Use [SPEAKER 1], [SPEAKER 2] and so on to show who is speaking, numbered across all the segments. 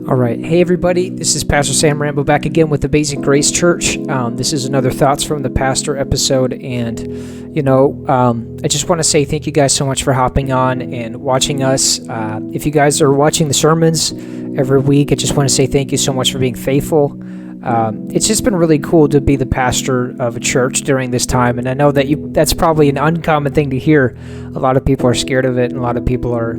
[SPEAKER 1] All right. Hey, everybody. This is Pastor Sam Rambo back again with the Basic Grace Church. This is another Thoughts from the Pastor episode. And, I just want to say thank you guys so much for hopping on and watching us. If you guys are watching the sermons every week, I just want to say thank you so much for being faithful. It's just been really cool to be the pastor of a church during this time. And I know that that's probably an uncommon thing to hear. A lot of people are scared of it, and a lot of people are,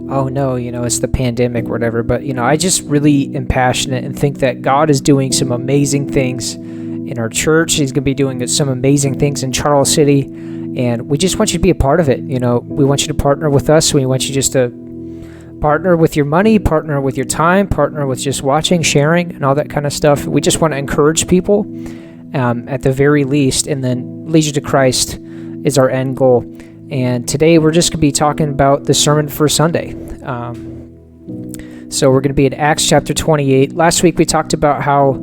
[SPEAKER 1] oh no, it's the pandemic or whatever. But, I just really am passionate and think that God is doing some amazing things in our church. He's going to be doing some amazing things in Charles City. And we just want you to be a part of it. We want you to partner with us. We want you just to partner with your money, partner with your time, partner with just watching, sharing, and all that kind of stuff. We just want to encourage people at the very least. And then Legion to Christ is our end goal. And today we're just going to be talking about the sermon for Sunday. So we're going to be in Acts chapter 28. Last week we talked about how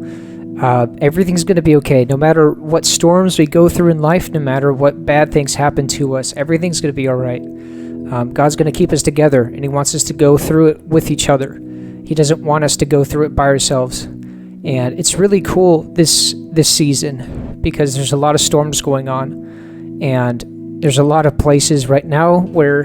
[SPEAKER 1] everything's going to be okay. No matter what storms we go through in life, no matter what bad things happen to us, everything's going to be all right. God's going to keep us together, and He wants us to go through it with each other. He doesn't want us to go through it by ourselves. And it's really cool this season because there's a lot of storms going on, and there's a lot of places right now where,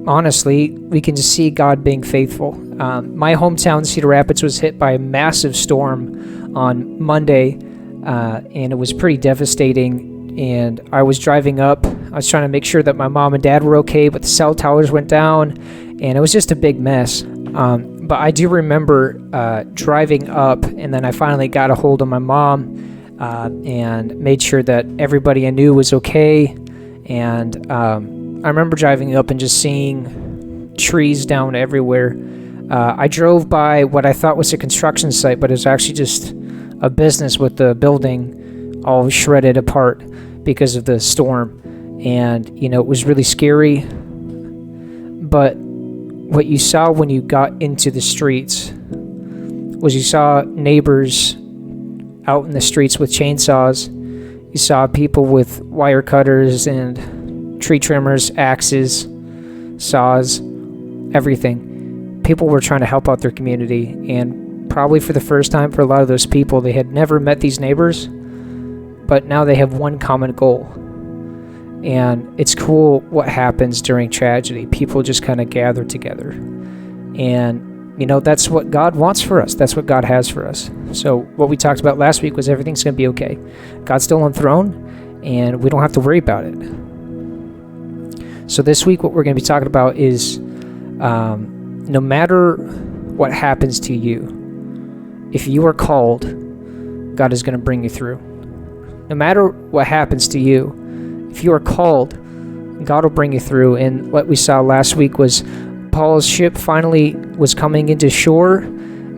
[SPEAKER 1] honestly, we can just see God being faithful. My hometown, Cedar Rapids, was hit by a massive storm on Monday, and it was pretty devastating. And I was driving up. I was trying to make sure that my mom and dad were okay, but the cell towers went down, and it was just a big mess. But I do remember driving up, and then I finally got a hold of my mom and made sure that everybody I knew was okay. And I remember driving up and just seeing trees down everywhere. I drove by what I thought was a construction site, but it was actually just a business with the building all shredded apart because of the storm. And, it was really scary. But what you saw when you got into the streets was you saw neighbors out in the streets with chainsaws. You saw people with wire cutters and tree trimmers, axes, saws, everything. People were trying to help out their community, and probably for the first time for a lot of those people, they had never met these neighbors, but now they have one common goal. And it's cool what happens during tragedy. People just kind of gather together. And that's what God wants for us. That's what God has for us. So what we talked about last week was everything's going to be okay. God's still on the throne, and we don't have to worry about it. So this week what we're going to be talking about is no matter what happens to you, if you are called, God is going to bring you through. No matter what happens to you, if you are called, God will bring you through. And what we saw last week was Paul's ship finally was coming into shore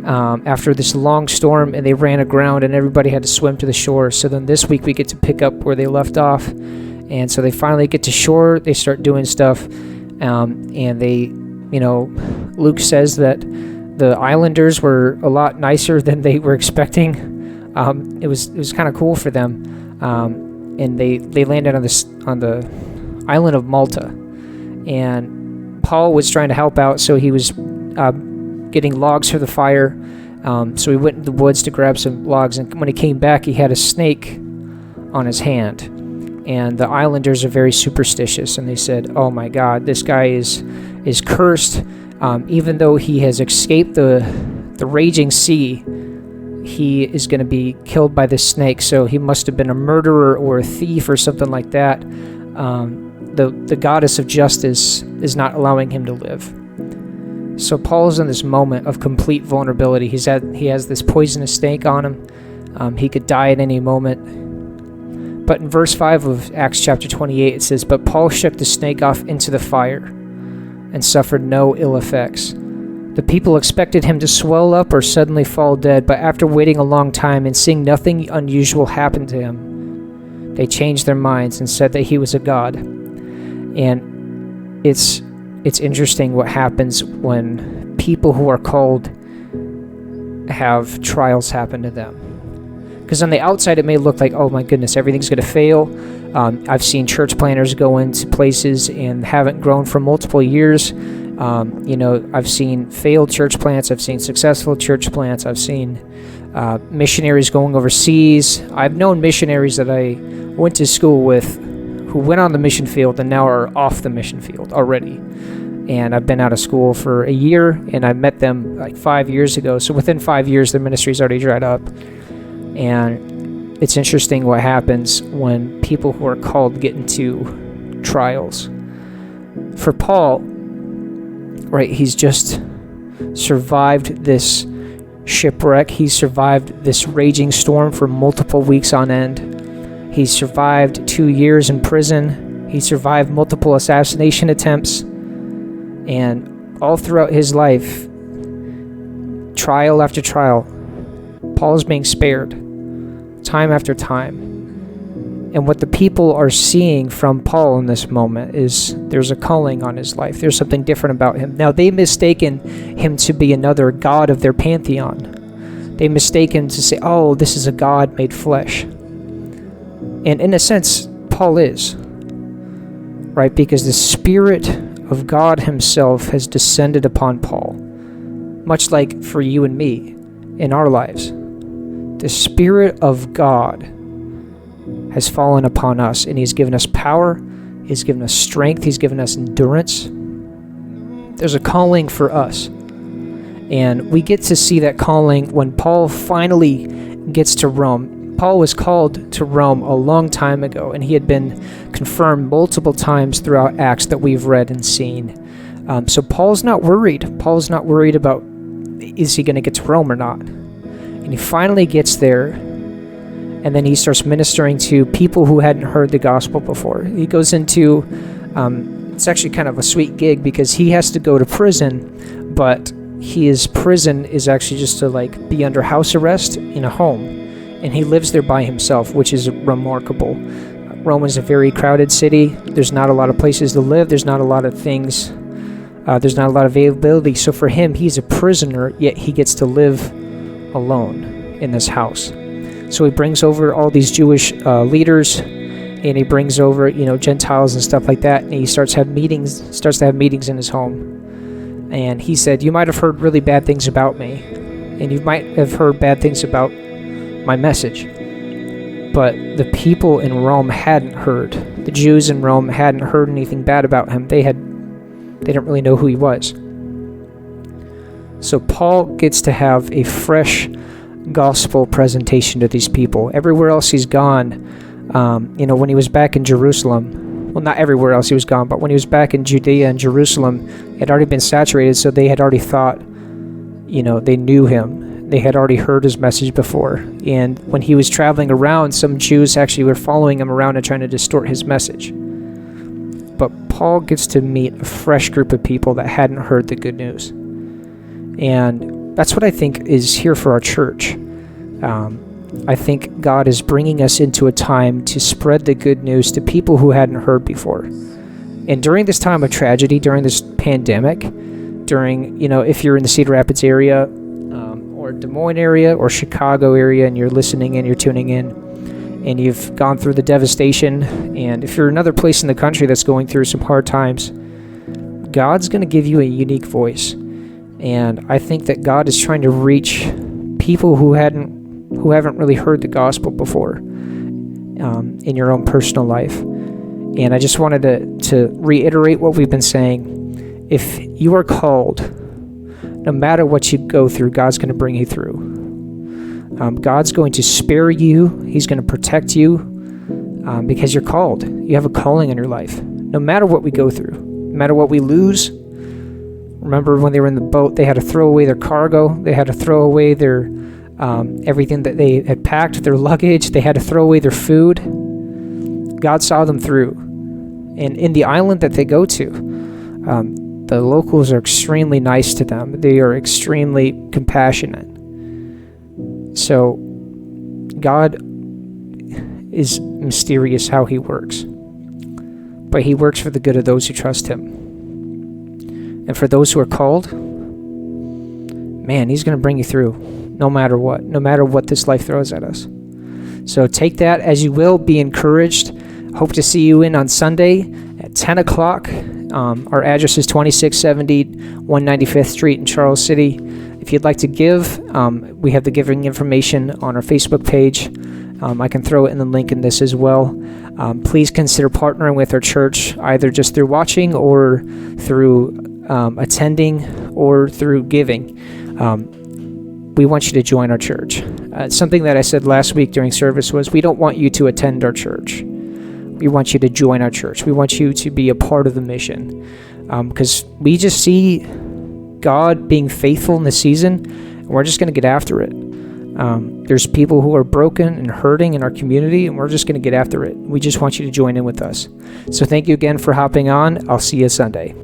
[SPEAKER 1] after this long storm, and they ran aground, and everybody had to swim to the shore. So then this week we get to pick up where they left off. And so they finally get to shore. They start doing stuff. And they, Luke says that the islanders were a lot nicer than they were expecting. It was kind of cool for them. And they landed on the island of Malta. And Paul was trying to help out, so he was getting logs for the fire. So he went in the woods to grab some logs, and when he came back, he had a snake on his hand. And the islanders are very superstitious, and they said, "Oh my God, this guy is cursed. Even though he has escaped the raging sea, he is going to be killed by this snake. So he must have been a murderer or a thief or something like that. The goddess of justice is not allowing him to live." So Paul is in this moment of complete vulnerability. He has this poisonous snake on him. He could die at any moment. But in verse 5 of Acts chapter 28, it says, "But Paul shook the snake off into the fire and suffered no ill effects. The people expected him to swell up or suddenly fall dead, but after waiting a long time and seeing nothing unusual happen to him, they changed their minds and said that he was a god." And it's interesting what happens when people who are called have trials happen to them. Because on the outside, it may look like, oh my goodness, everything's going to fail. I've seen church planners go into places and haven't grown for multiple years. I've seen failed church plants. I've seen successful church plants. I've seen missionaries going overseas. I've known missionaries that I went to school with who went on the mission field and now are off the mission field already. And I've been out of school for a year, and I met them like 5 years ago. So within 5 years, their ministry's already dried up. And it's interesting what happens when people who are called get into trials. For Paul, right, he's just survived this shipwreck. He's survived this raging storm for multiple weeks on end. He's survived 2 years in prison. He survived multiple assassination attempts. And all throughout his life, trial after trial, Paul is being spared time after time. And what the people are seeing from Paul in this moment is there's a calling on his life. There's something different about him. Now, they've mistaken him to be another god of their pantheon. They mistake him to say, oh, this is a God made flesh. And in a sense, Paul is, right? Because the Spirit of God himself has descended upon Paul, much like for you and me in our lives. The Spirit of God has fallen upon us, and he's given us power, he's given us strength, he's given us endurance. There's a calling for us. And we get to see that calling when Paul finally gets to Rome. Paul was called to Rome a long time ago, and he had been confirmed multiple times throughout Acts that we've read and seen. So Paul's not worried. Paul's not worried about, is he going to get to Rome or not? And he finally gets there, and then he starts ministering to people who hadn't heard the gospel before. He goes into, it's actually kind of a sweet gig because he has to go to prison, but his prison is actually just to be under house arrest in a home. And he lives there by himself, which is remarkable. Rome is a very crowded city. There's not a lot of places to live. There's not a lot of things. There's not a lot of availability. So for him, he's a prisoner, yet he gets to live alone in this house. So he brings over all these Jewish leaders, and he brings over, Gentiles and stuff like that. And he starts to have meetings in his home. And he said, you might have heard really bad things about me, and you might have heard bad things about my message, but the people in Rome hadn't heard. The Jews in Rome hadn't heard anything bad about him. They didn't really know who he was. So Paul gets to have a fresh gospel presentation to these people. Everywhere else he's gone, when he was back in Jerusalem, well, not everywhere else he was gone, but when he was back in Judea and Jerusalem, it had already been saturated, so they had already thought, they knew him. They had already heard his message before. And when he was traveling around, some Jews actually were following him around and trying to distort his message. But Paul gets to meet a fresh group of people that hadn't heard the good news. And that's what I think is here for our church. I think God is bringing us into a time to spread the good news to people who hadn't heard before. And during this time of tragedy, during this pandemic, if you're in the Cedar Rapids area, or Des Moines area or Chicago area, and you're listening in, you're tuning in, and you've gone through the devastation, and if you're another place in the country that's going through some hard times, God's going to give you a unique voice. And I think that God is trying to reach people who haven't really heard the gospel before in your own personal life. And I just wanted to reiterate what we've been saying. If you are called, no matter what you go through, God's going to bring you through. God's going to spare you. He's going to protect you because you're called. You have a calling in your life. No matter what we go through, no matter what we lose. Remember when they were in the boat, they had to throw away their cargo. They had to throw away their everything that they had packed, their luggage. They had to throw away their food. God saw them through. And in the island that they go to, the locals are extremely nice to them. They are extremely compassionate. So God is mysterious how he works. But he works for the good of those who trust him. And for those who are called, man, he's going to bring you through no matter what this life throws at us. So take that as you will. Be encouraged. Hope to see you in on Sunday at 10 o'clock Our address is 2670 195th Street in Charles City. If you'd like to give, we have the giving information on our Facebook page. I can throw it in the link in this as well. Please consider partnering with our church, either just through watching or through attending or through giving. We want you to join our church. Something that I said last week during service was, we don't want you to attend our church. We want you to join our church. We want you to be a part of the mission, because we just see God being faithful in this season, and we're just going to get after it. There's people who are broken and hurting in our community, and we're just going to get after it. We just want you to join in with us. So thank you again for hopping on. I'll see you Sunday.